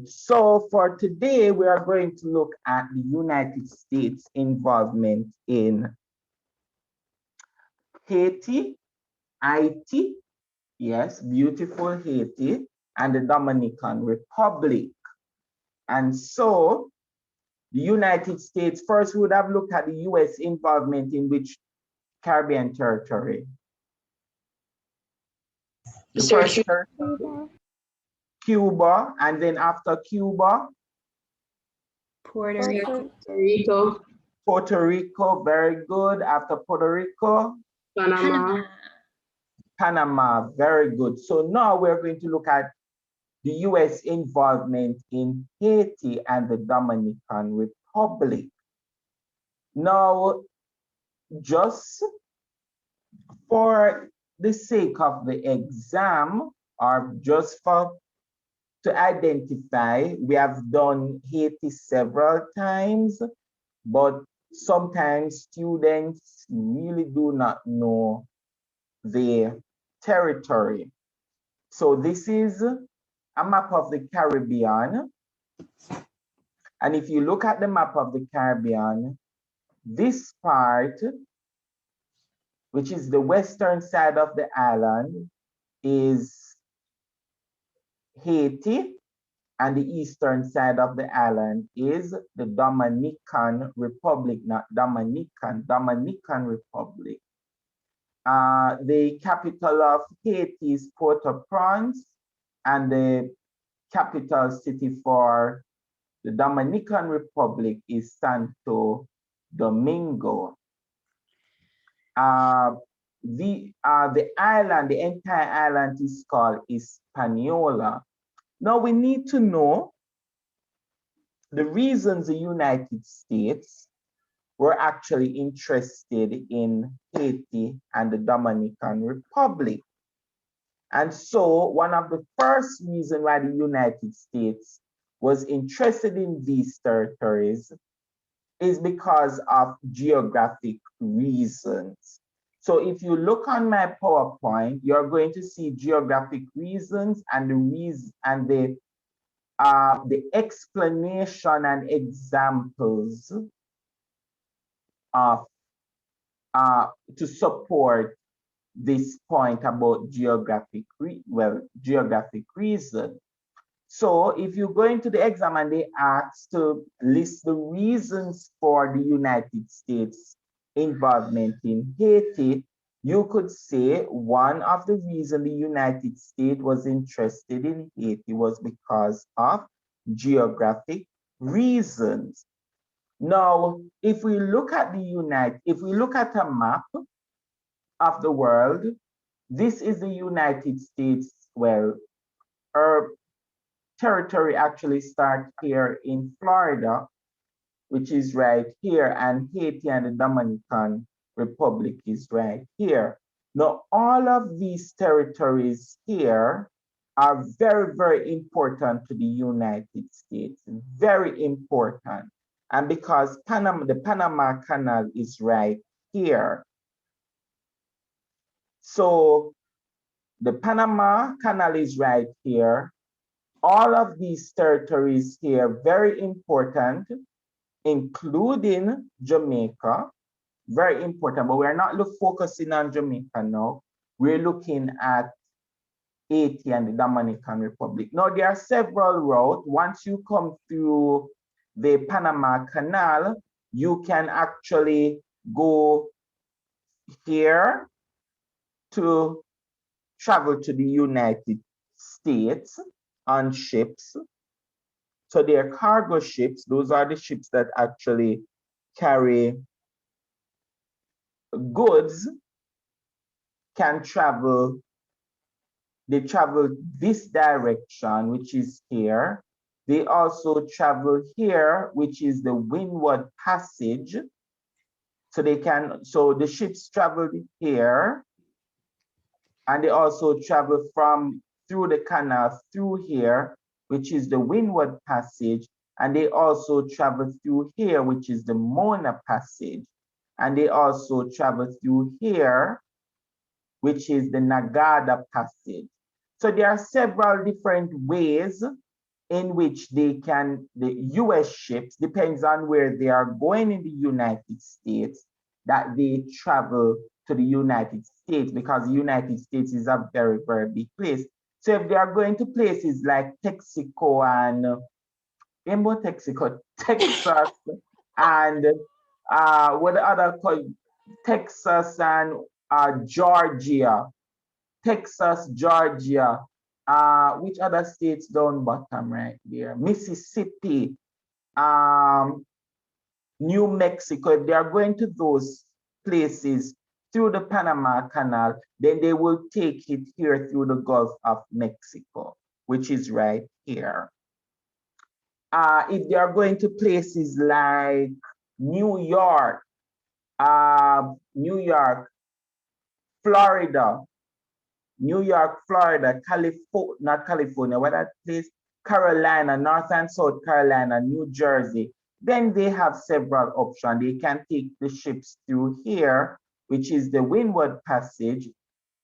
So for today, we are going to look at the United States involvement in Haiti, Haiti, yes, beautiful Haiti, and the Dominican Republic. And so the United States, first we would have looked at the US involvement in which Caribbean territory? The first territory, Cuba, and then after Cuba, Puerto Rico, Puerto Rico, very good. After Puerto Rico, Panama, Panama, very good. So now we're going to look at the US involvement in Haiti and the Dominican Republic. Now, just for the sake of the exam, or just for to identify, we have done Haiti several times, but sometimes students really do not know the territory. So this is a map of the Caribbean. And if you look at the map of the Caribbean, this part, which is the western side of the island, is Haiti, and the eastern side of the island is the Dominican Republic, not Dominican Republic. The capital of Haiti is Port-au-Prince, and the capital city for the Dominican Republic is Santo Domingo. The island, the entire island is called Hispaniola. Now we need to know the reasons the United States were actually interested in Haiti and the Dominican Republic. And so one of the first reasons why the United States was interested in these territories is because of geographic reasons. So if you look on my PowerPoint, you're going to see geographic reasons and the explanation and examples of to support this point about geographic reason. So if you go into the exam and they ask to list the reasons for the United States involvement in Haiti, you could say one of the reasons the United States was interested in Haiti was because of geographic reasons. Now, if we look at a map of the world, this is the United States. Well, our territory actually starts here in Florida, which is right here, and Haiti and the Dominican Republic is right here. Now, all of these territories here are very, very important to the United States, very important. And because the Panama Canal is right here. So the Panama Canal is right here. All of these territories here, very important, including Jamaica, very important, but we're not focusing on Jamaica now. We're looking at Haiti and the Dominican Republic. Now, there are several routes. Once you come through the Panama Canal, you can actually go here to travel to the United States on ships. So they're cargo ships. Those are the ships that actually carry goods, can travel. They travel this direction, which is here. They also travel here, which is the Windward Passage. So the ships travel here, and they also travel through the canal through here, which is the Windward Passage, and they also travel through here, which is the Mona Passage, and they also travel through here, which is the Nagada Passage. So there are several different ways in which the US ships, depends on where they are going in the United States, that they travel to the United States, because the United States is a very, very big place. So if they are going to places like Texaco and Texaco, Texas, and what the other called Texas and Georgia, Texas, Georgia, which other states down bottom right there? Mississippi, um, New Mexico. If they are going to those places through the Panama Canal, then they will take it here through the Gulf of Mexico, which is right here. If they are going to places like New York, New York, Florida, New York, Florida, California, not California, what that place? Carolina, North and South Carolina, New Jersey. Then they have several options. They can take the ships through here, which is the Windward Passage,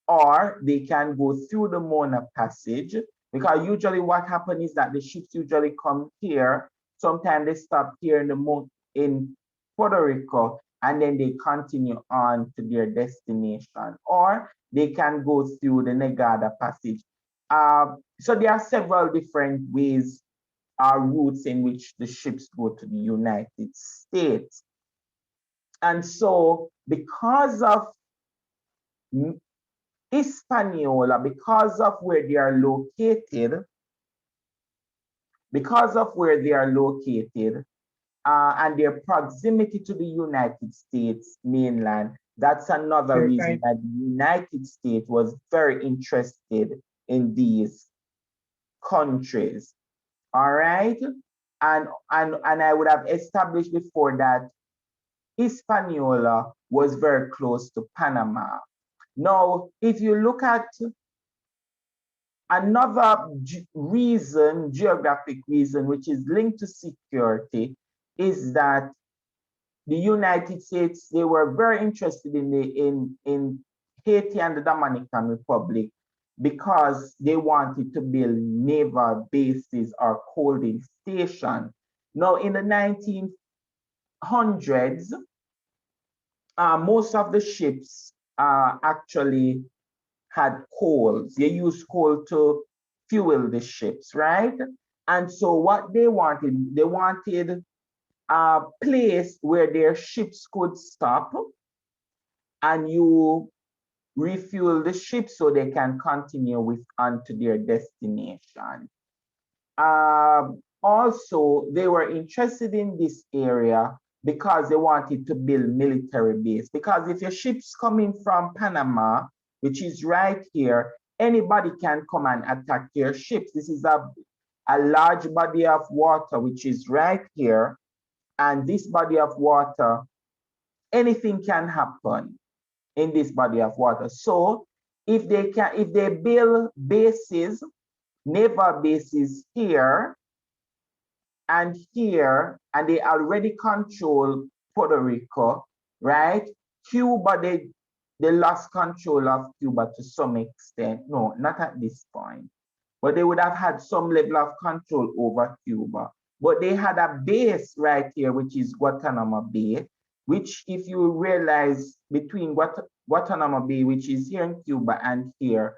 or they can go through the Mona Passage, because usually what happens is that the ships usually come here. Sometimes they stop here in Puerto Rico, and then they continue on to their destination, or they can go through the Negada Passage. So there are several different ways or routes in which the ships go to the United States. And so because of Hispaniola, because of where they are located, and their proximity to the United States mainland, that's another reason that the United States was very interested in these countries. All right. And I would have established before that Hispaniola was very close to Panama. Now, if you look at another reason, geographic reason, which is linked to security, is that the United States, they were very interested in Haiti and the Dominican Republic, because they wanted to build naval bases or holding stations. Now, in the 1900s, most of the ships actually had coals. They used coal to fuel the ships, right? And so what they wanted a place where their ships could stop and you refuel the ship so they can continue with onto their destination. Also, they were interested in this area because they wanted to build military base. Because if your ship's coming from Panama, which is right here, anybody can come and attack your ships. This is a large body of water, which is right here. And this body of water, anything can happen in this body of water. So if they build bases, naval bases here and here, and they already control Puerto Rico, right? Cuba, they lost control of Cuba to some extent. No, not at this point. But they would have had some level of control over Cuba. But they had a base right here, which is Guantanamo Bay, which if you realize between Guantanamo Bay, which is here in Cuba, and here,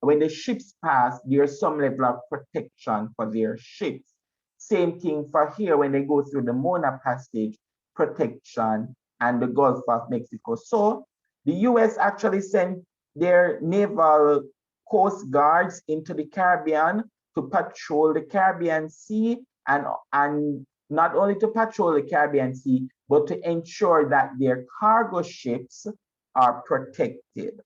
when the ships pass, there's some level of protection for their ships. Same thing for here, when they go through the Mona Passage, protection, and the Gulf of Mexico. So the US actually sent their naval coast guards into the Caribbean to patrol the Caribbean Sea, and not only to patrol the Caribbean Sea, but to ensure that their cargo ships are protected.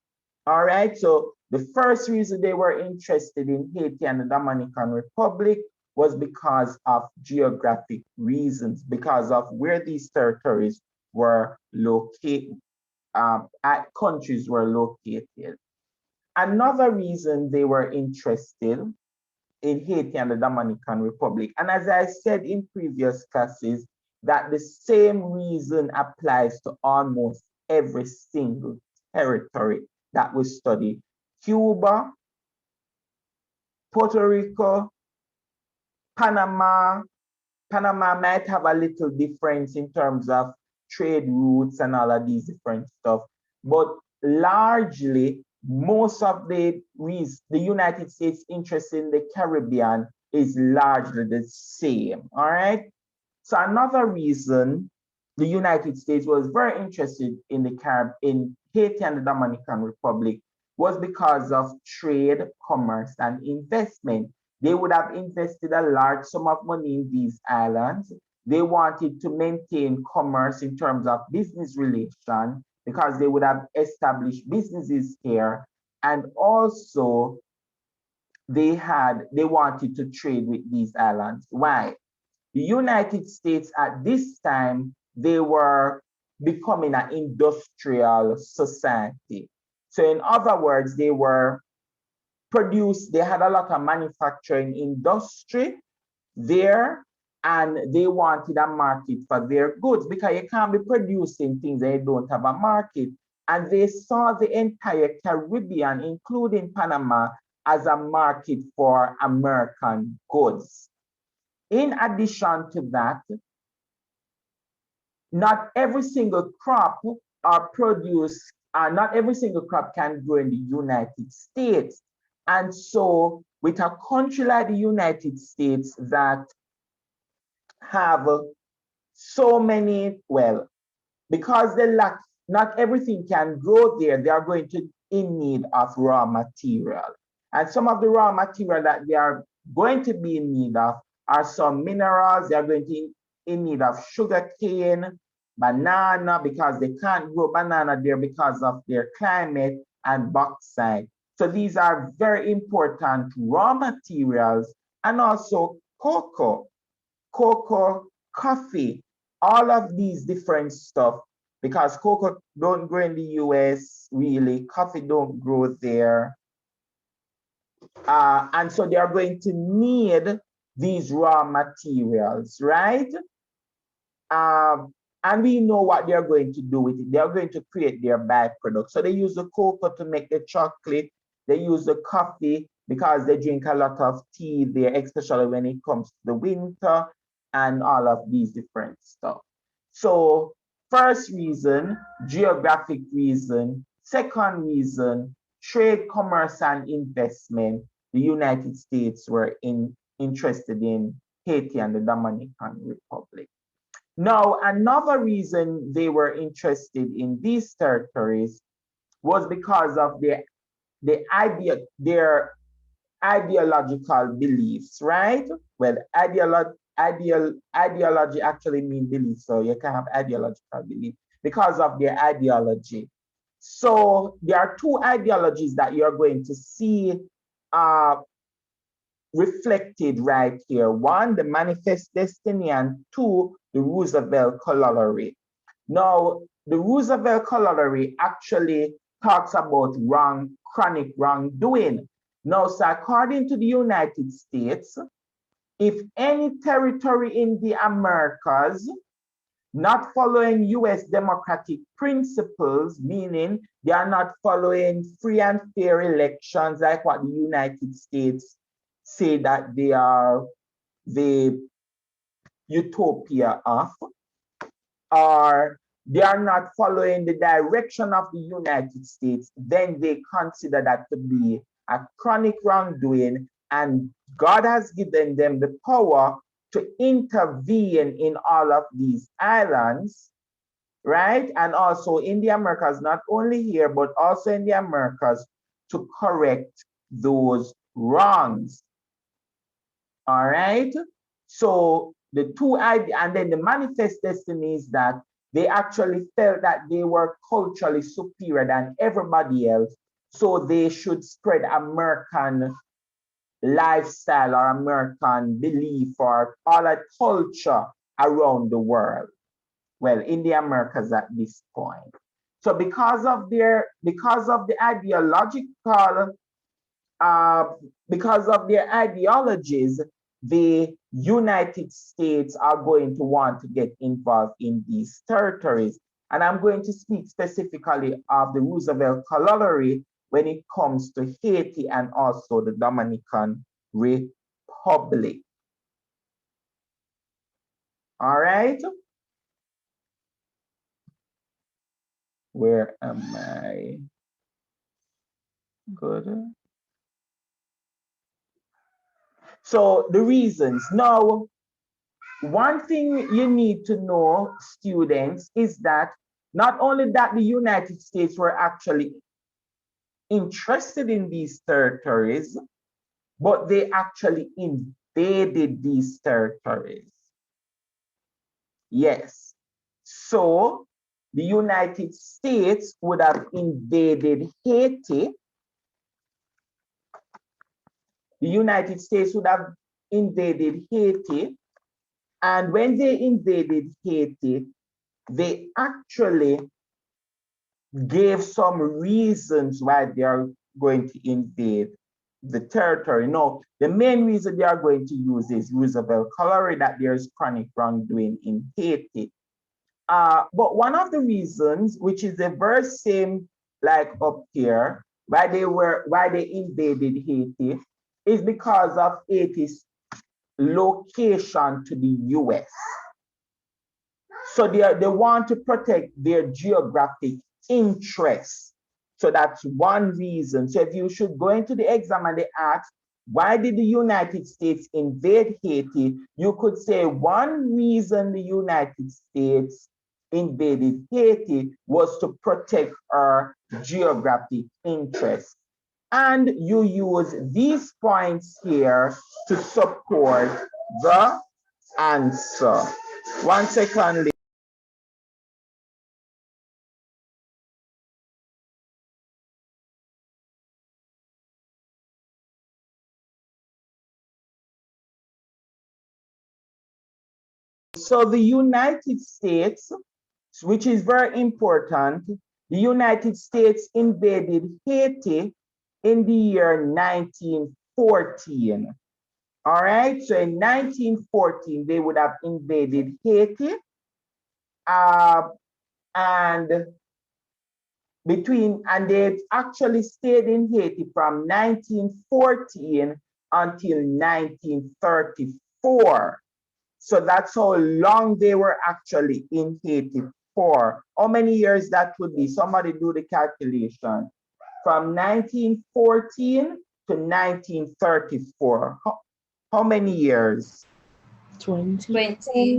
All right, so the first reason they were interested in Haiti and the Dominican Republic was because of geographic reasons, because of where these territories were located, countries were located. Another reason they were interested in Haiti and the Dominican Republic, and as I said in previous classes, that the same reason applies to almost every single territory that we study. Cuba, Puerto Rico, Panama, Panama might have a little difference in terms of trade routes and all of these different stuff, but largely most of the United States interest in the Caribbean is largely the same. All right. So another reason the United States was very interested in in Haiti and the Dominican Republic was because of trade, commerce, and investment. They would have invested a large sum of money in these islands. They wanted to maintain commerce in terms of business relation because they would have established businesses here. And also they wanted to trade with these islands. Why? The United States at this time, they were becoming an industrial society. So in other words, they had a lot of manufacturing industry there, and they wanted a market for their goods because you can't be producing things that you don't have a market. And they saw the entire Caribbean, including Panama, as a market for American goods. In addition to that, not every single crop not every single crop can grow in the United States. And so with a country like the United States that have so many, well, because not everything can grow there, they are going to in need of raw material. And some of the raw material that they are going to be in need of are some minerals. They are going to be in need of sugar cane, banana, because they can't grow banana there because of their climate, and bauxite. So these are very important raw materials, and also cocoa, coffee, all of these different stuff, because cocoa don't grow in the US really, coffee don't grow there. And so they are going to need these raw materials, right? And we know what they're going to do with it. They're going to create their byproducts. So they use the cocoa to make the chocolate. They use the coffee because they drink a lot of tea there, especially when it comes to the winter and all of these different stuff. So first reason, geographic reason. Second reason, trade, commerce, and investment. The United States were interested in Haiti and the Dominican Republic. Now, another reason they were interested in these territories was because of their ideological beliefs, right? Well, ideology actually means belief, so you can have ideological belief because of their ideology. So there are two ideologies that you're going to see reflected right here. One, the manifest destiny, and two, the Roosevelt corollary. Now, the Roosevelt corollary actually talks about chronic wrongdoing. Now, so according to the United States, if any territory in the Americas not following US democratic principles, meaning they are not following free and fair elections like what the United States say that they are the utopia of, or they are not following the direction of the United States, then they consider that to be a chronic wrongdoing, and God has given them the power to intervene in all of these islands, right? And also in the Americas, not only here, but also in the Americas, to correct those wrongs. All right? So the two ideas, and then the manifest destiny is that they actually felt that they were culturally superior than everybody else, so they should spread American lifestyle or American belief or all that culture around the world. Well, in the Americas at this point. So because of the ideological, because of their ideologies, the United States are going to want to get involved in these territories. And I'm going to speak specifically of the Roosevelt corollary when it comes to Haiti and also the Dominican Republic. All right. Where am I? Good. So the reasons. Now, one thing you need to know, students, is that not only that the United States were actually interested in these territories, but they actually invaded these territories. Yes. So the United States would have invaded Haiti. The United States would have invaded Haiti. And when they invaded Haiti, they actually gave some reasons why they are going to invade the territory. No, the main reason they are going to use is Roosevelt Colliery, that there's chronic wrongdoing in Haiti. But one of the reasons, which is the very same like up here, why they invaded Haiti, is because of Haiti's location to the US. So they want to protect their geographic interests. So that's one reason. So if you should go into the exam and they ask, why did the United States invade Haiti? You could say one reason the United States invaded Haiti was to protect our geographic interests. And you use these points here to support the answer. 1 second. So the United States, which is very important, the United States invaded Haiti in the year 1914. All right, so in 1914, they would have invaded Haiti. And they actually stayed in Haiti from 1914 until 1934. So that's how long they were actually in Haiti for. How many years that would be? Somebody do the calculation. From 1914 to 1934. How many years? 20.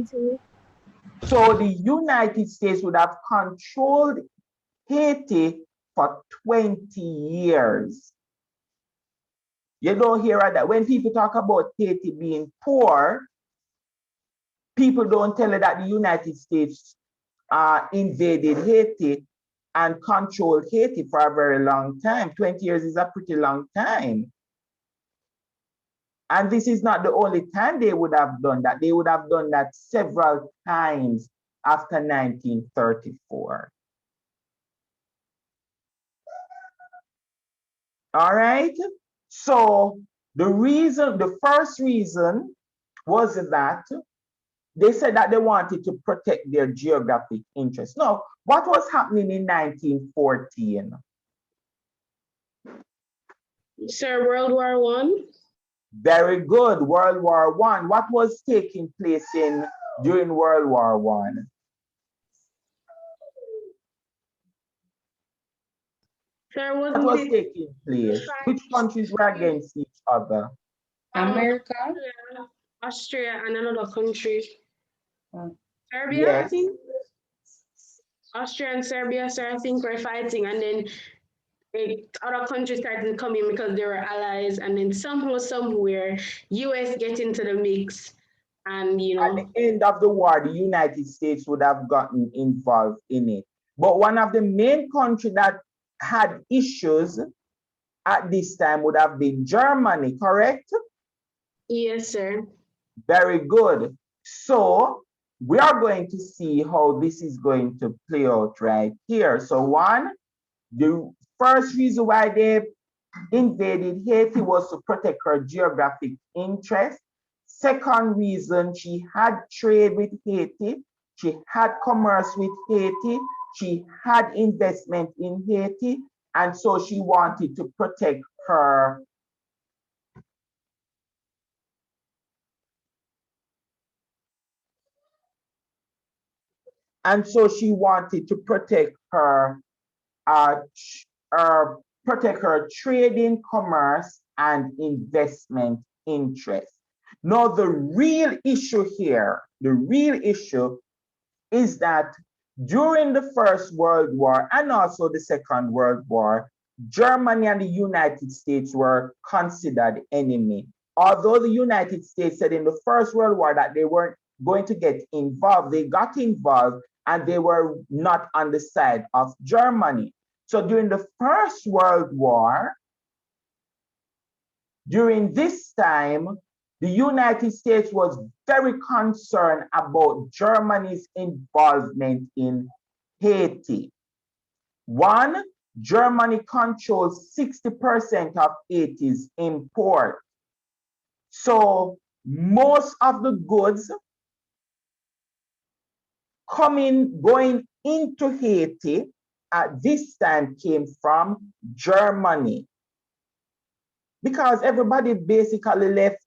So the United States would have controlled Haiti for 20 years. You don't hear that. When people talk about Haiti being poor, people don't tell you that the United States invaded Haiti and controlled Haiti for a very long time. 20 years is a pretty long time. And this is not the only time they would have done that. They would have done that several times after 1934. All right. So the first reason was that they said that they wanted to protect their geographic interests. Now, what was happening in 1914? Sir, World War One. Very good, World War One. What was taking place during World War One? Sir, What was taking place? Which countries were against each other? America. Austria and another country. Serbia, Yes. I think. Austria and Serbia, sir, I think were fighting, and then other countries started coming because they were allies, and then somehow, somewhere, US get into the mix, and At the end of the war, the United States would have gotten involved in it. But one of the main countries that had issues at this time would have been Germany, correct? Yes, sir. Very good. So we are going to see how this is going to play out right here. So the first reason why they invaded Haiti was to protect her geographic interest. Second reason, she had trade with Haiti. She had commerce with Haiti. She had investment in Haiti. And so she wanted to protect her And so she wanted to uh, protect her trading, commerce, and investment interests. Now, the real issue here, the real issue is that during the First World War and also the Second World War, Germany and the United States were considered enemy. Although the United States said in the First World War that they weren't going to get involved, they got involved and they were not on the side of Germany. So during the First World War, during this time, the United States was very concerned about Germany's involvement in Haiti. One, Germany controls 60% of Haiti's import. So most of the goods going into Haiti at this time came from Germany, because everybody basically left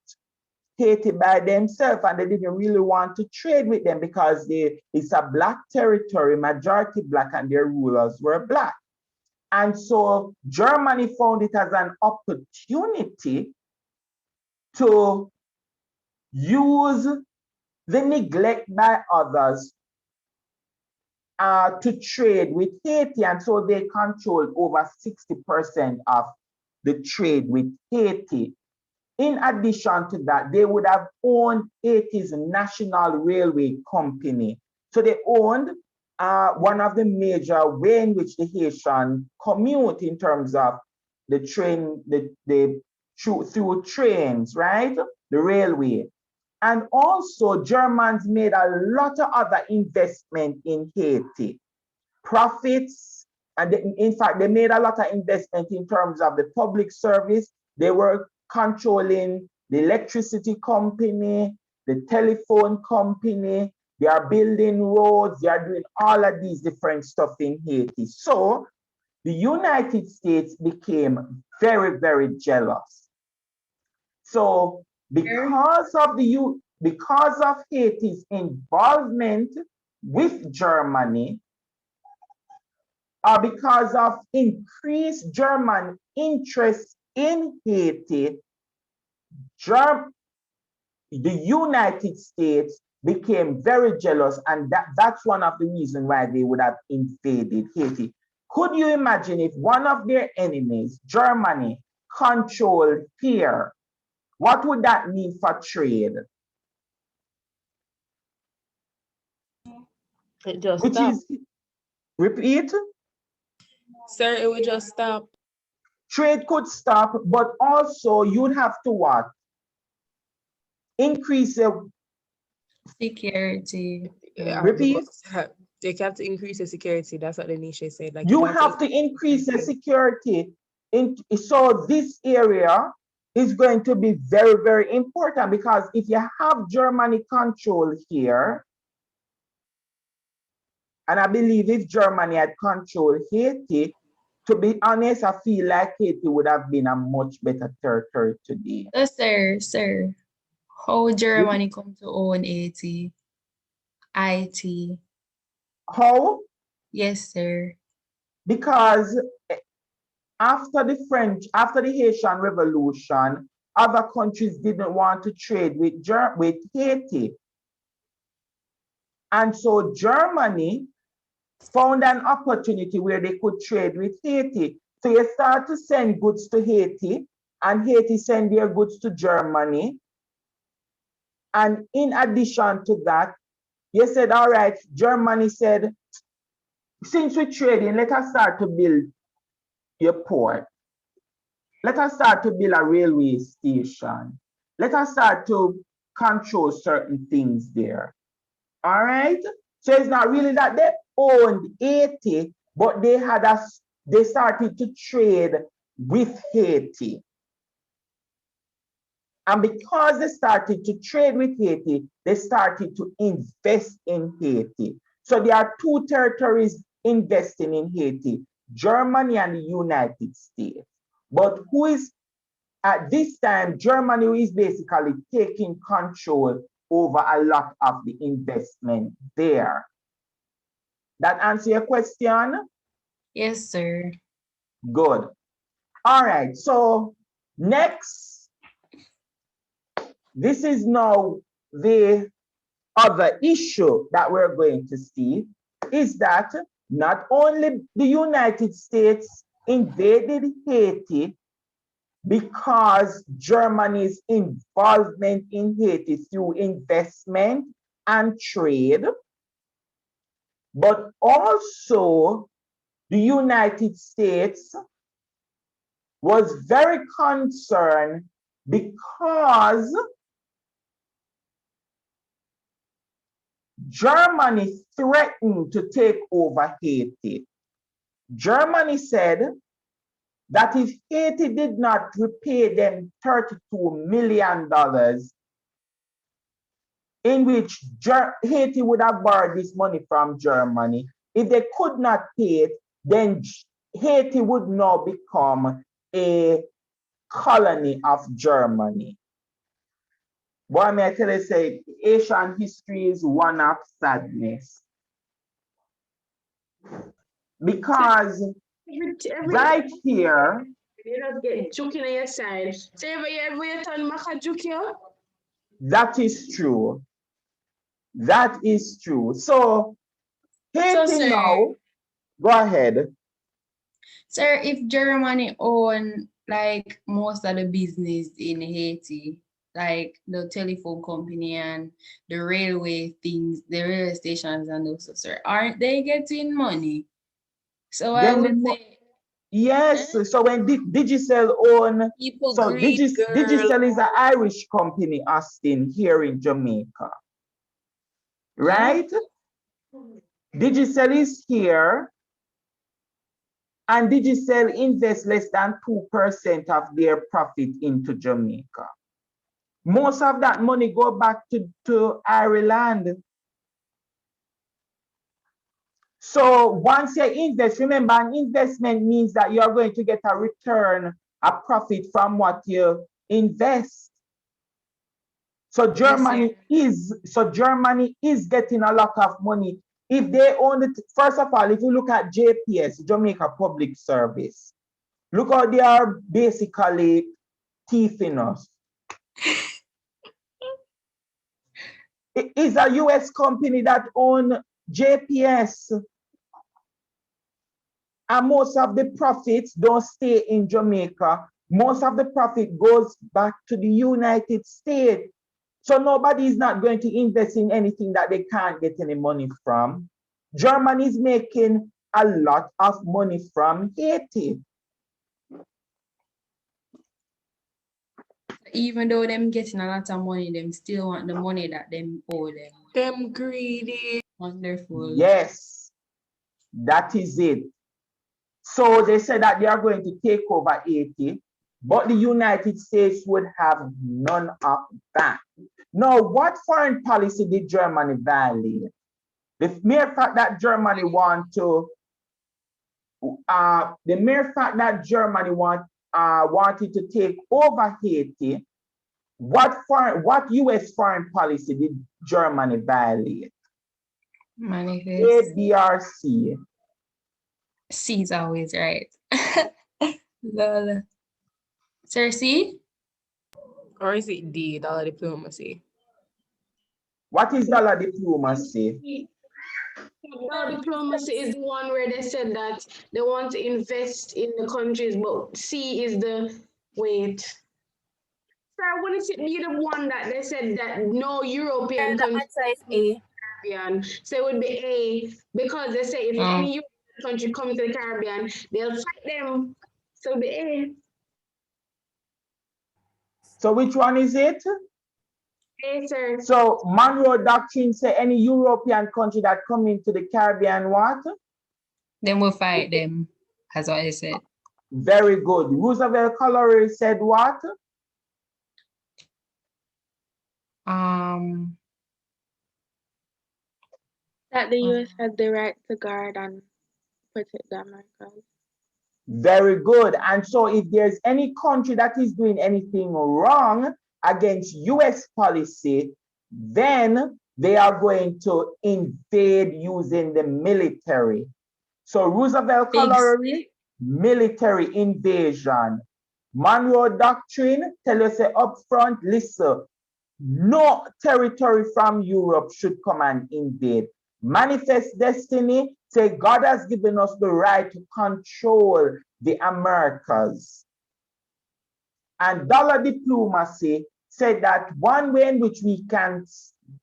Haiti by themselves and they didn't really want to trade with them because it's a black territory, majority black, and their rulers were black. And so Germany found it as an opportunity to use the neglect by others to trade with Haiti. And so they controlled over 60% of the trade with Haiti. In addition to that, they would have owned Haiti's national railway company. So they owned one of the major way in which the Haitian commute in terms of the train, through trains, right? The railway. And also Germans made a lot of other investment in Haiti. Profits, and in fact, they made a lot of investment in terms of the public service. They were controlling the electricity company, the telephone company. They are building roads. They are doing all of these different stuff in Haiti. So the United States became very, very jealous. So because of Haiti's involvement with Germany, or because of increased German interest in Haiti, the United States became very jealous, and that's one of the reasons why they would have invaded Haiti. Could you imagine if one of their enemies, Germany, controlled here? What would that mean for trade? It just Which stop. is, repeat, Sir, it would just stop. trade could stop, but also you'd have to what? Increase the Security. repeat. They have to increase the security. That's what the niche said. Like You have to increase the security. So this area is going to be very, very important, because if you have Germany control here, and I believe if Germany had controlled Haiti, to be honest, I feel like Haiti would have been a much better territory today. Sir. How Germany come to own Haiti? IT. How? Yes, sir. Because after the Haitian Revolution, other countries didn't want to trade with Haiti. And so Germany found an opportunity where they could trade with Haiti. So you start to send goods to Haiti, and Haiti send their goods to Germany. And in addition to that, you said, all right, Germany said, since we're trading, let us start to build your port. Let us start to build a railway station. Let us start to control certain things there. All right? So it's not really that they owned Haiti, but they started to trade with Haiti. And because they started to trade with Haiti, they started to invest in Haiti. So there are two territories investing in Haiti, Germany and the United States. But who is, at this time, Germany is basically taking control over a lot of the investment there. That answer your question? Yes, sir. Good. All right, so next, this is now the other issue that we're going to see, is that not only the United States invaded Haiti because Germany's involvement in Haiti through investment and trade, but also the United States was very concerned because Germany threatened to take over Haiti. Germany said that if Haiti did not repay them $32 million, in which Haiti would have borrowed this money from Germany, if they could not pay it, then Haiti would now become a colony of Germany. Boy, may I tell you, say, Asian history is one of sadness. Because right here, you don't get joking on your side. So every you turn maka joke you? that is true. That is true. So, Haiti sir, now, go ahead. Sir, if Germany own like most of the business in Haiti, like the telephone company and the railway things, the railway stations and those stuff, sir, aren't they getting money? So I Then would say, yes, so when Digicel own, People so greed, girl. Digicel is an Irish company, Austin, here in Jamaica, right? Digicel is here, and Digicel invests less than 2% of their profit into Jamaica. Most of that money go back to Ireland. So once you invest, remember, an investment means that you're going to get a return, a profit from what you invest. So Germany is getting a lot of money. If they own it, first of all, if you look at JPS, Jamaica Public Service, look how they are basically thieving us. It is a US company that owns JPS. And most of the profits don't stay in Jamaica. Most of the profit goes back to the United States. So nobody is not going to invest in anything that they can't get any money from. Germany is making a lot of money from Haiti. even though them getting a lot of money, them still want the money that them owe them. Them greedy. Wonderful. Yes, that is it. So they said that they are going to take over Haiti, but the United States would have none of that. Now, what foreign policy did Germany violate? The mere fact that Germany wanted to take over Haiti, what US foreign policy did Germany violate? Manifest. A, B, or C? C is always right. Lol. Sir C? Or is it D, dollar diplomacy? What is dollar diplomacy? Dollar diplomacy is the one where they said that they want to invest in the countries, but C is the wait. Sir, wouldn't it be the one that they said that no European And the country answer is A. Caribbean? So it would be A because they say if any European country comes to the Caribbean, they'll fight them. So it would be A. So which one is it? A, sir. So Monroe Doctrine say any European country that come into the Caribbean, what? Then we'll fight them, as what I said. Very good. Roosevelt Colorado said what? That the US had the right to guard and protect the Americas. Very good. And so if there's any country that is doing anything wrong against US policy, then they are going to invade using the military. So Roosevelt coloring, military invasion. Monroe Doctrine tell us up front, listen, no territory from Europe should come and invade. Manifest Destiny say God has given us the right to control the Americas. And Dollar Diplomacy said that one way in which we can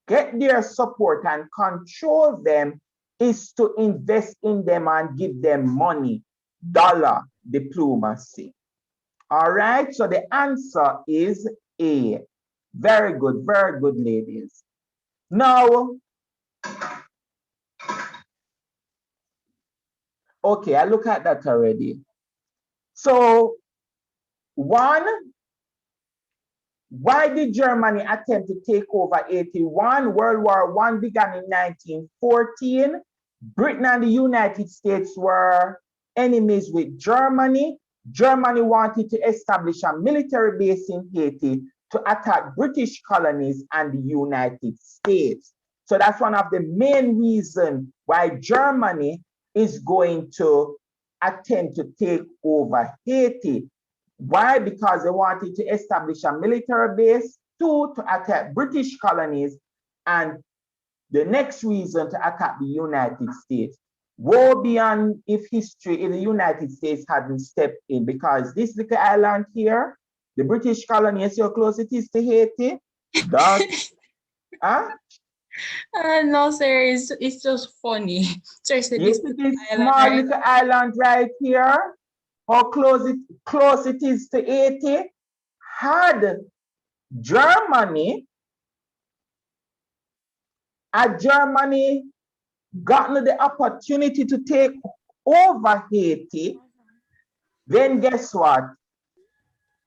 get their support and control them is to invest in them and give them money. Dollar Diplomacy. All right, so the answer is A. Very good, ladies. Now, okay, I look at that already. So, one, why did Germany attempt to take over 81? World War I began in 1914. Britain and the United States were enemies with Germany. Germany wanted to establish a military base in Haiti to attack British colonies and the United States. So that's one of the main reasons why Germany is going to attempt to take over Haiti. Why? Because they wanted to establish a military base, two, to attack British colonies, and the next reason to attack the United States. Woe beyond if history in the United States hadn't stepped in, because this little island here, the British colony, see how close it is to Haiti? That, huh? No, sir, it's just funny. Seriously, You this see this island, small right? little island right here? How close it is to Haiti? Had Germany gotten the opportunity to take over Haiti, then guess what?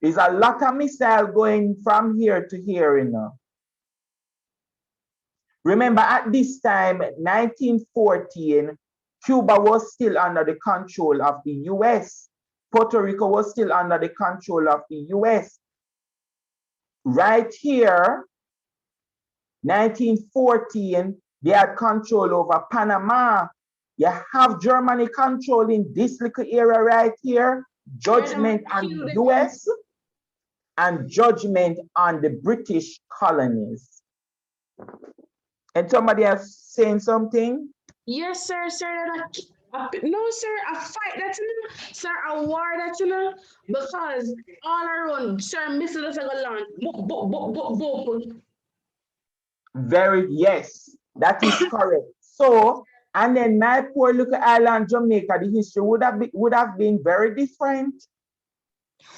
There's a lot of missile going from here to here, you know. Remember, at this time, 1914, Cuba was still under the control of the US. Puerto Rico was still under the control of the US. Right here, 1914, they had control over Panama. You have Germany controlling this little area right here, judgment on the US and judgment on the British colonies. And somebody else saying something? Yes, sir, sir. No, sir, a fight that's in it. Sir, a war that's in it. Because all around, sir, missiles are going on. Very, yes, that is correct. So, and then my poor little island, Jamaica, the history would have been very different.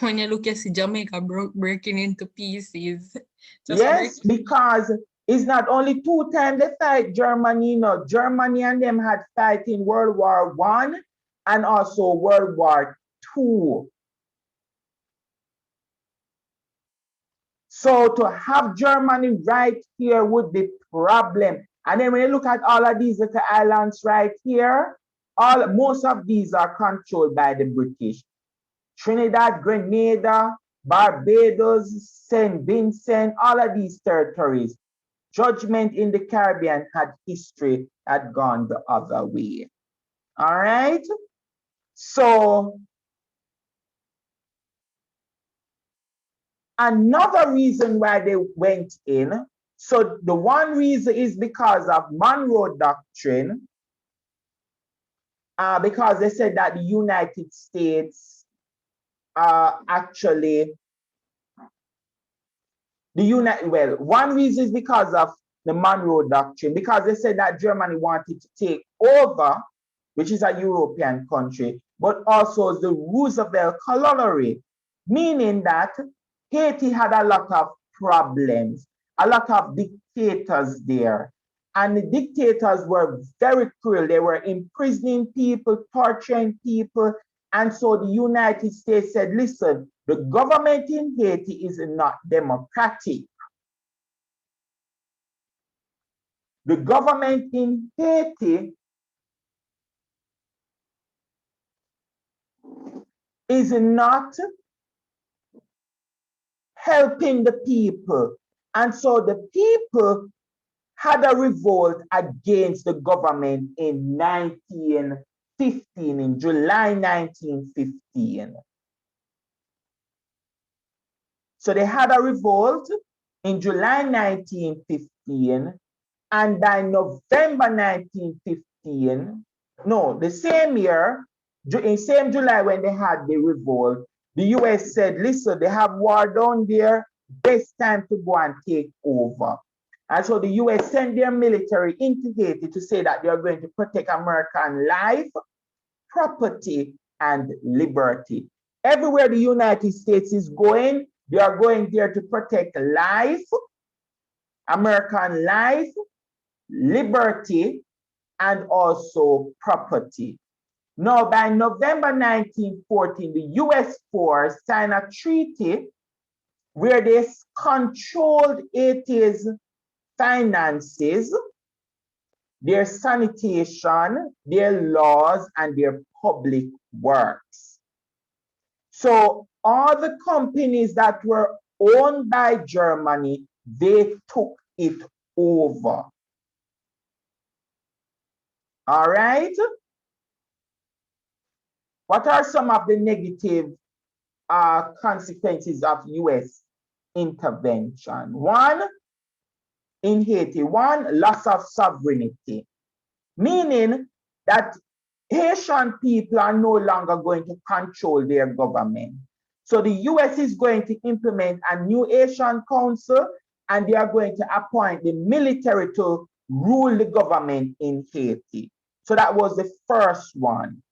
When you look at Jamaica breaking into pieces. Yes, because it's not only 2 times they fight Germany, no, Germany and them had fight in World War I and also World War II. So to have Germany right here would be problem. And then when you look at all of these little islands right here, most of these are controlled by the British. Trinidad, Grenada, Barbados, St. Vincent, all of these territories. Judgment in the Caribbean history had gone the other way. All right? So another reason why they went in, so the one reason is because of Monroe Doctrine, because they said that the United States actually, one reason is because of the Monroe Doctrine, because they said that Germany wanted to take over, which is a European country, but also the Roosevelt colony, meaning that Haiti had a lot of problems, a lot of dictators there. And the dictators were very cruel. They were imprisoning people, torturing people. And so the United States said, listen, the government in Haiti is not democratic. The government in Haiti is not helping the people. And so the people had a revolt against the government in 1915, in July 1915. So they had a revolt in July 1915, and by November 1915, no, the same year, in same July when they had the revolt, the US said, listen, they have war down there, best time to go and take over. And so the US sent their military into Haiti to say that they are going to protect American life, property, and liberty. Everywhere the United States is going, they are going there to protect life, American life, liberty, and also property. Now, by November 1914, the US force signed a treaty where they controlled Haiti's finances, their sanitation, their laws, and their public works. So all the companies that were owned by Germany, they took it over. All right? What are some of the negative consequences of US intervention? One, in Haiti, one, loss of sovereignty, meaning that Haitian people are no longer going to control their government. So the US is going to implement a new Haitian council, and they are going to appoint the military to rule the government in Haiti. So that was the first one.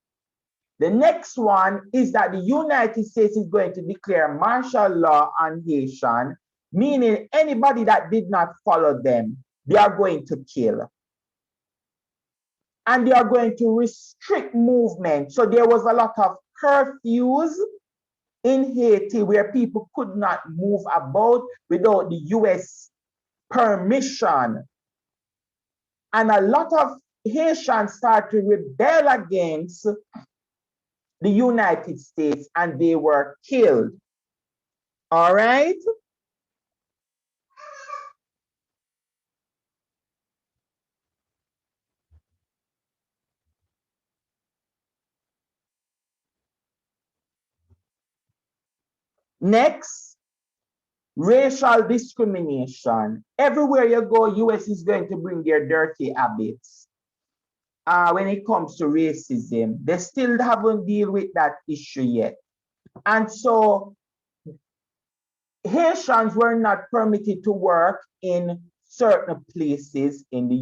The next one is that the United States is going to declare martial law on Haitian, meaning anybody that did not follow them, they are going to kill. And they are going to restrict movement. So there was a lot of curfews in Haiti where people could not move about without the US permission. And a lot of Haitians started to rebel against the United States, and they were killed. All right? Next, racial discrimination. Everywhere you go, US is going to bring their dirty habits. When it comes to racism, they still haven't dealt with that issue yet. And so Haitians were not permitted to work in certain places in the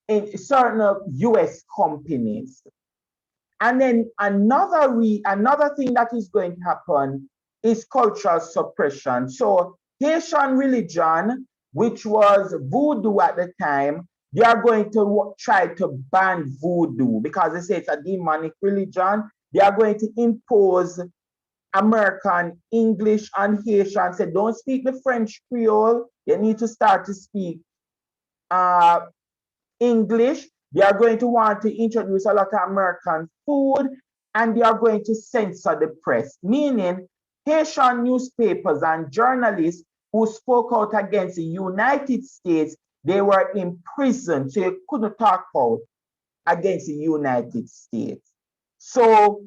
in certain US companies. And then another thing that is going to happen is cultural suppression. So Haitian religion, which was voodoo at the time, they are going to try to ban voodoo because they say it's a demonic religion. They are going to impose American English on Haitian, say don't speak the French Creole, you need to start to speak English. They are going to want to introduce a lot of American food, and they are going to censor the press, meaning Haitian newspapers and journalists who spoke out against the United States, they were imprisoned, so you couldn't talk out against the United States. So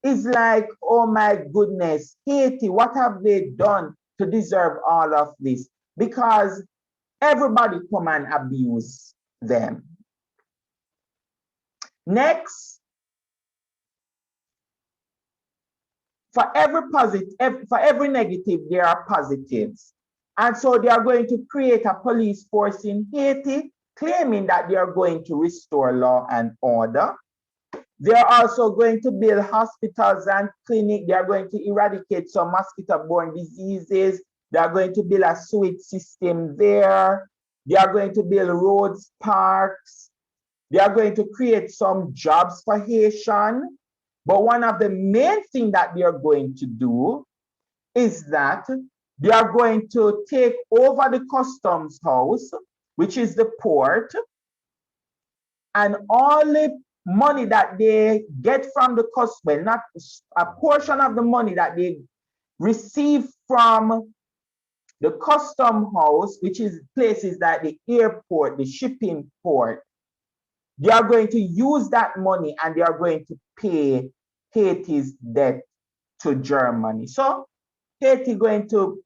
it's like, oh my goodness, Haiti, what have they done to deserve all of this? Because everybody come and abuse them. Next, for every negative, there are positives. And so they are going to create a police force in Haiti, claiming that they are going to restore law and order. They are also going to build hospitals and clinics. They are going to eradicate some mosquito-borne diseases. They are going to build a sewage system there. They are going to build roads, parks. They are going to create some jobs for Haitian. But one of the main things that they are going to do is that they are going to take over the customs house, which is the port, and all the money that they get from the customs, not a portion of the money that they receive from the custom house, which is places like the airport, the shipping port, they are going to use that money and they are going to pay Haiti's debt to Germany. So Haiti going to,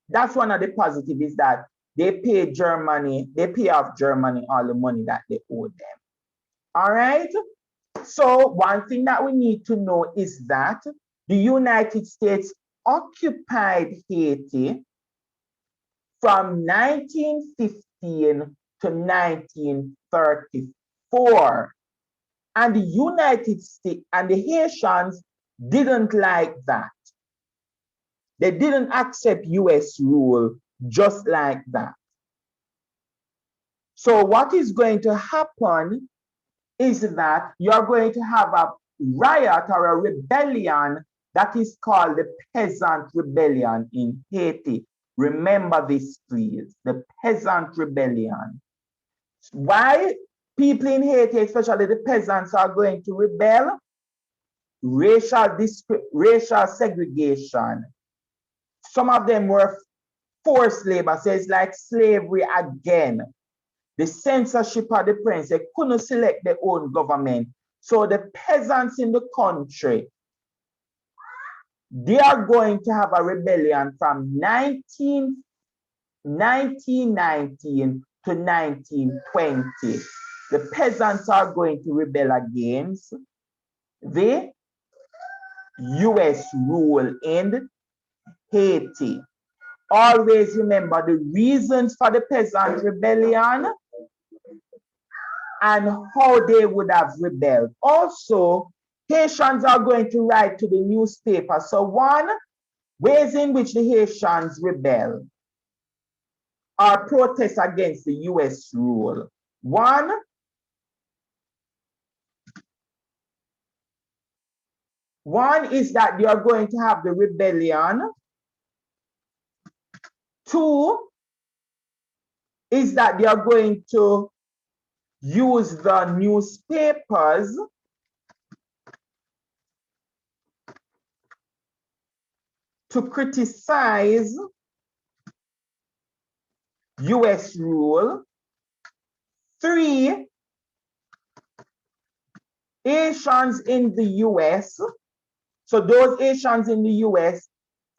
that's one of the positives, is that they pay Germany, they pay off Germany all the money that they owe them. All right. So one thing that we need to know is that the United States occupied Haiti from 1915 to 1934. And the United States and the Haitians didn't like that. They didn't accept US rule just like that. So what is going to happen is that you're going to have a riot or a rebellion that is called the Peasant Rebellion in Haiti. Remember this, please, the Peasant Rebellion. Why people in Haiti, especially the peasants, are going to rebel? Racial segregation. Some of them were forced labor, so it's like slavery again. The censorship of the prince, they couldn't select their own government. So the peasants in the country, they are going to have a rebellion from 1919 to 1920. The peasants are going to rebel against the US rule in Haiti. Always remember the reasons for the peasant rebellion and how they would have rebelled. Also, Haitians are going to write to the newspaper. So one, ways in which the Haitians rebel or protest against the US rule. One is that they are going to have the rebellion. Two is that they are going to use the newspapers to criticize US rule. Three, Asians in the US, so those Asians in the US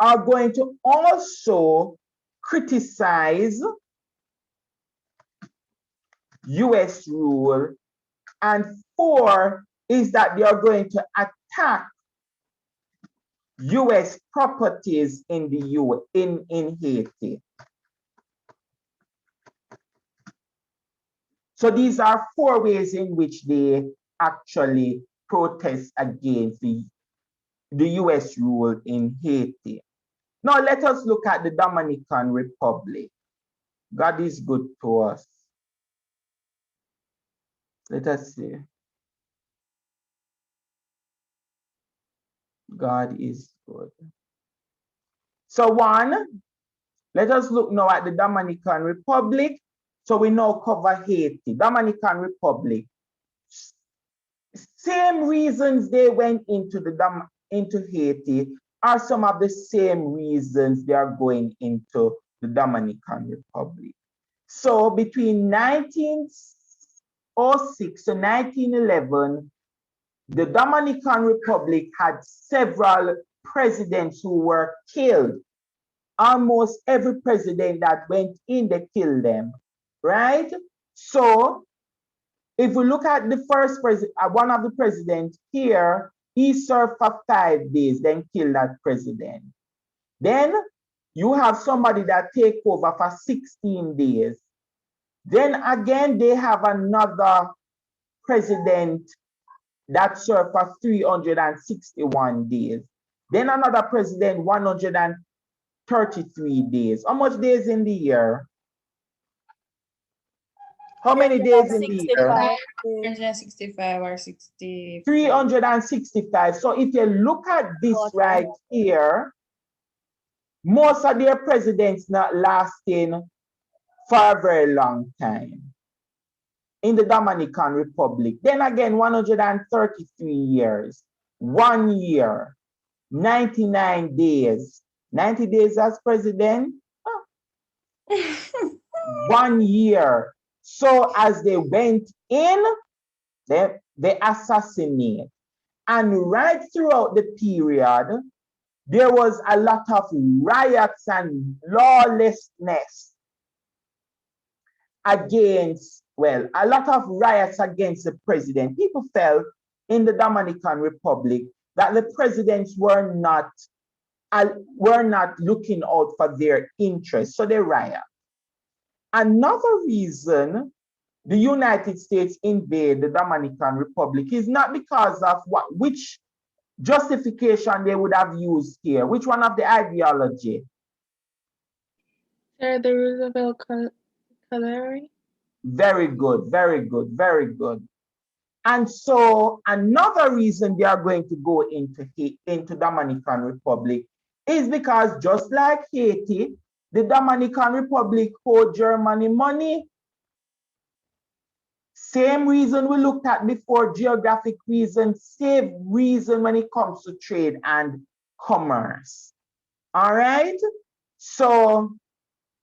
are going to also criticize US rule. And four is that they are going to attack US properties in the in Haiti. So these are four ways in which they actually protest against the US rule in Haiti. Now let us look at the Dominican Republic. God is good to us. Let us see. God is good. So one, let us look now at the Dominican Republic. So we now cover Haiti, Dominican Republic. Same reasons they went into Haiti are some of the same reasons they are going into the Dominican Republic. So between 1906 to 1911, the Dominican Republic had several presidents who were killed. Almost every president that went in, they killed them, right? So if we look at the first president, one of the presidents here, he served for 5 days, then killed that president. Then you have somebody that take over for 16 days. Then again, they have another president that served for 361 days. Then another president, 133 days. How much days in the year? How many days in the year? 365 or 60. 365. So if you look at this right here, most of their presidents not lasting for a very long time in the Dominican Republic. Then again, 133 years, 1 year, 99 days. 90 days as president, 1 year. So as they went in, they assassinate. And right throughout the period, there was a lot of riots and lawlessness against, well, a lot of riots against the president. People felt in the Dominican Republic that the presidents were not looking out for their interests, so they riot. Another reason the United States invade the Dominican Republic is not because of which justification they would have used here, which one of the ideology? Sir, the Roosevelt Colliery. Very good, very good, very good. And so another reason they are going to go into Dominican Republic is because just like Haiti, the Dominican Republic owed Germany money. Same reason we looked at before, geographic reason, same reason when it comes to trade and commerce. All right? So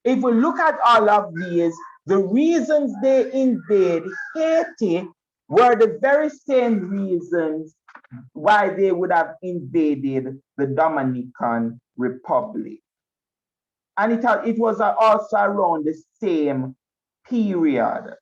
if we look at all of these, the reasons they invade Haiti were the very same reasons why they would have invaded the Dominican Republic. And it was also around the same period.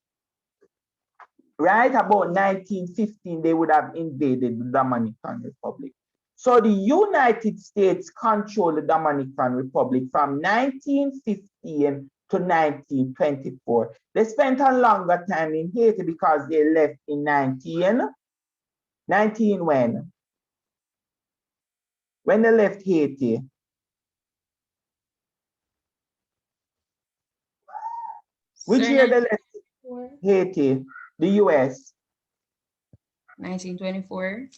Right about 1915, they would have invaded the Dominican Republic. So the United States controlled the Dominican Republic from 1915 to 1924. They spent a longer time in Haiti because they left in 19 when? When they left Haiti. Which year they left Haiti? The US. 1924.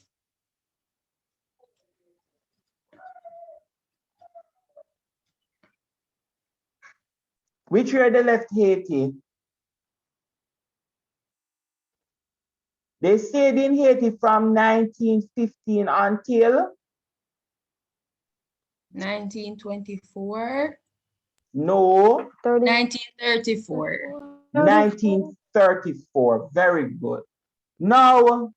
Which year they left Haiti? They stayed in Haiti from 1915 until 1924. no, 1934. 1934. Very good. Now,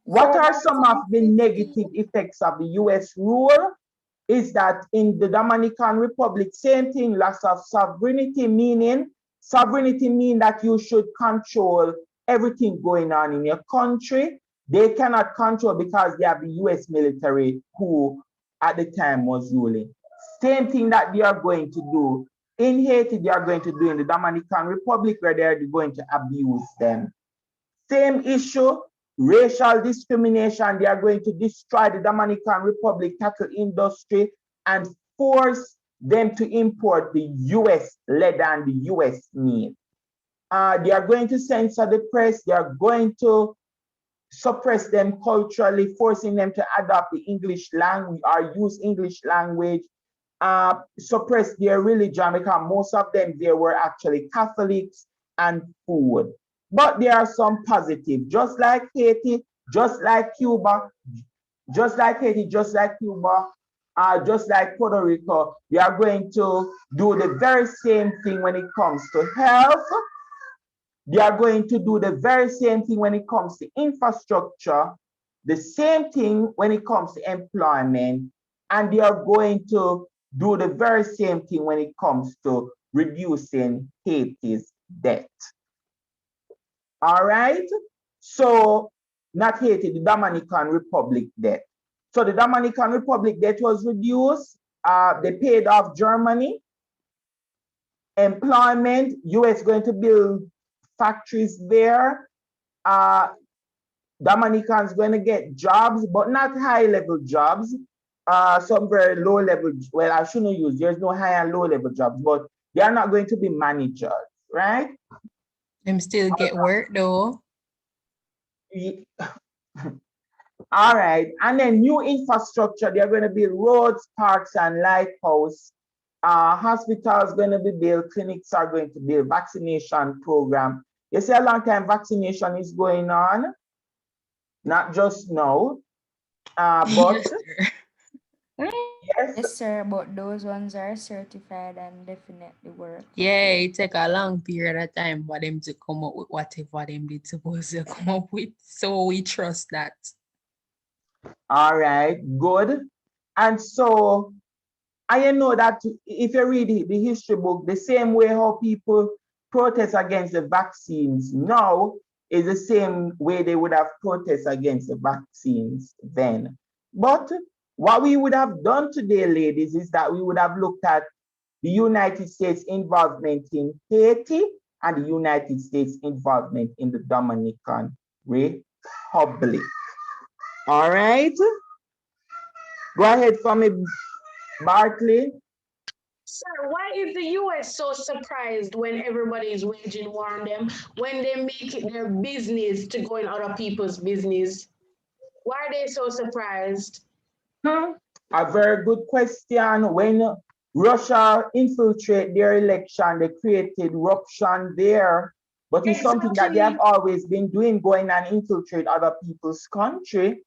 what are some of the negative effects of the US rule? Is that in the Dominican Republic, same thing, loss of sovereignty, meaning that you should control everything going on in your country. They cannot control because they have the US military who at the time was ruling. Same thing that they are going to do in Haiti, they are going to do in the Dominican Republic, where they are going to abuse them. Same issue, racial discrimination. They are going to destroy the Dominican Republic cattle industry and force them to import the US leather and the US meat. They are going to censor the press. They are going to suppress them culturally, forcing them to adopt the English language or use English language, suppress their religion, because most of them there were actually Catholics, and food. But there are some positive, just like Haiti, just like Cuba, just like Haiti, just like Cuba, just like Puerto Rico. We are going to do the very same thing when it comes to health. They are going to do the very same thing when it comes to infrastructure, the same thing when it comes to employment, and they are going to do the very same thing when it comes to reducing Haiti's debt. All right? So, not Haiti, the Dominican Republic debt. So the Dominican Republic debt was reduced. They paid off Germany. Employment, US going to build factories there. Dominicans going to get jobs, but not high-level jobs. Some very low-level, well, I shouldn't use, there's no high and low-level jobs, but they are not going to be managers, right? Them still get work though. All right, and then new infrastructure, they're going to build roads, parks, and lighthouse. Hospitals going to be built, clinics are going to build, vaccination program. You see, a long time vaccination is going on, not just now, but Yes. Yes, sir, but those ones are certified and definitely work. Yeah, it take a long period of time for them to come up with whatever them did supposed to come up with. So we trust that. All right, good. And so I know that if you read the history book, the same way how people protest against the vaccines now is the same way they would have protest against the vaccines then. But what we would have done today, ladies, is that we would have looked at the United States involvement in Haiti and the United States involvement in the Dominican Republic. All right. Go ahead for me, Bartley. Sir, why is the US so surprised when everybody is waging war on them, when they make it their business to go in other people's business? Why are they so surprised? A very good question. When Russia infiltrated their election, they created eruption there. But it's something that they have always been doing, going and infiltrate other people's country.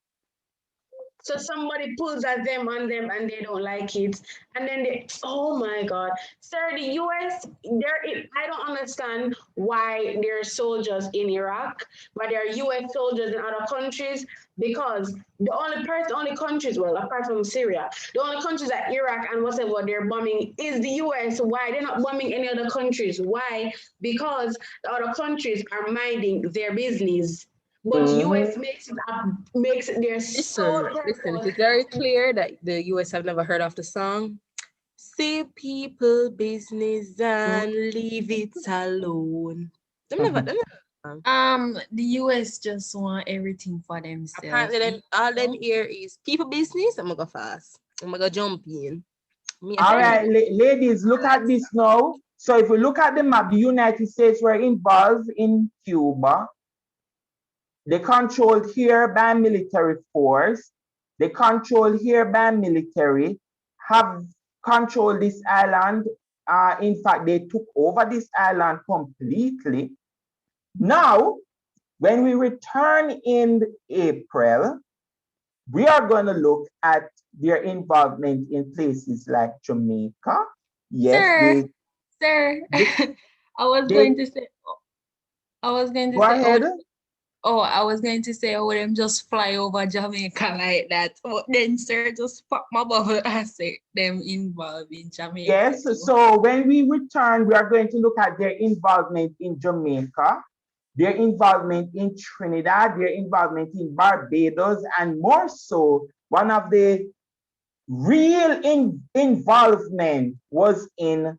So somebody pulls at them on them and they don't like it. And then they, oh my God. Sir, the US, I don't understand why there are soldiers in Iraq, why there are US soldiers in other countries, because only countries, well, apart from Syria, the only countries that Iraq and whatever they're bombing is the US. Why? They're not bombing any other countries. Why? Because the other countries are minding their business. But US makes it their sole Listen, it purpose. is very clear that the US have never heard of the song. See people business and leave it alone. Them never. The US just want everything for themselves. Apparently, them, all them here is people business. I'm gonna go fast. I'm gonna go jump in. All right, ladies, look at this now. So if we look at the map, the United States were involved in Cuba. They controlled here by military force. They controlled here by military, have controlled this island. In fact, they took over this island completely. Now, when we return in April, we are going to look at their involvement in places like Jamaica. Yes, sir, I was going to say, go ahead. I was going to say, oh, them just fly over Jamaica like that. But then, sir, just pop my bubble and say them involved in Jamaica. Yes, too. so when we return, we are going to look at their involvement in Jamaica, their involvement in Trinidad, their involvement in Barbados, and more so, one of the real involvement was in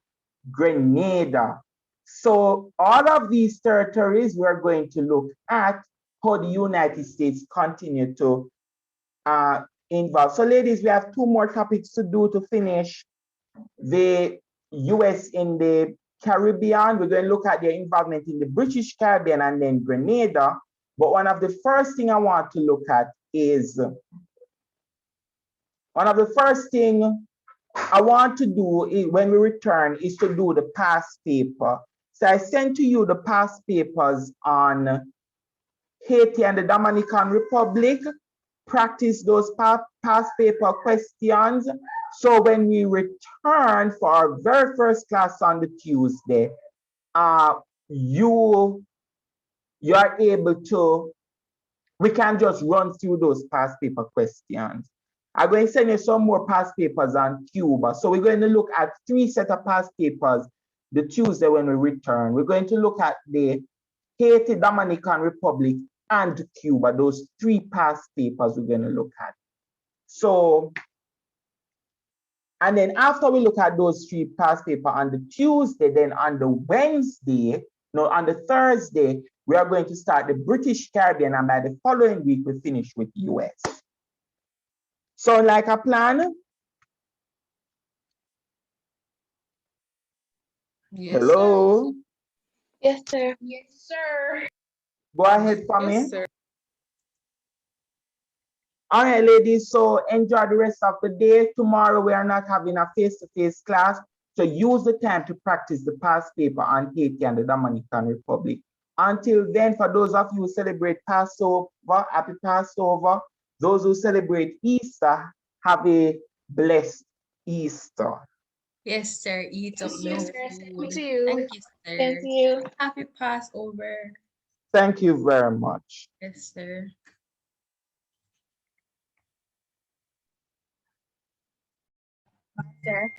Grenada. So all of these territories, we're going to look at how the United States continue to involve. So ladies, we have two more topics to do to finish the US in the Caribbean. We're going to look at their involvement in the British Caribbean and then Grenada. But one of the first thing I want to look at is, one of the first thing I want to do when we return is to do the past paper. So I sent to you the past papers on Haiti and the Dominican Republic. Practice those past paper questions. So when we return for our very first class on the Tuesday, you are able to, we can just run through those past paper questions. I'm going to send you some more past papers on Cuba. So we're going to look at 3 sets of past papers the Tuesday when we return. We're going to look at the Haiti, Dominican Republic, and Cuba. Those 3 past papers we're going to look at. So, and then after we look at those 3 past papers on the Tuesday, then on the Wednesday, no, on the Thursday, we are going to start the British Caribbean, and by the following week, we finish with US. So like a plan? Yes, Hello? Yes, sir. Yes, sir. Go ahead for me. Yes, sir. All right, ladies, so enjoy the rest of the day. Tomorrow, we are not having a face-to-face class, so use the time to practice the past paper on Haiti and the Dominican Republic. Until then, for those of you who celebrate Passover, happy Passover. Those who celebrate Easter, have a blessed Easter. Yes, sir. Eat up no Yes, sir. Same food. to you. Thank you, Thank sir. you. Happy Passover. Thank you very much. Yes, sir. Sir.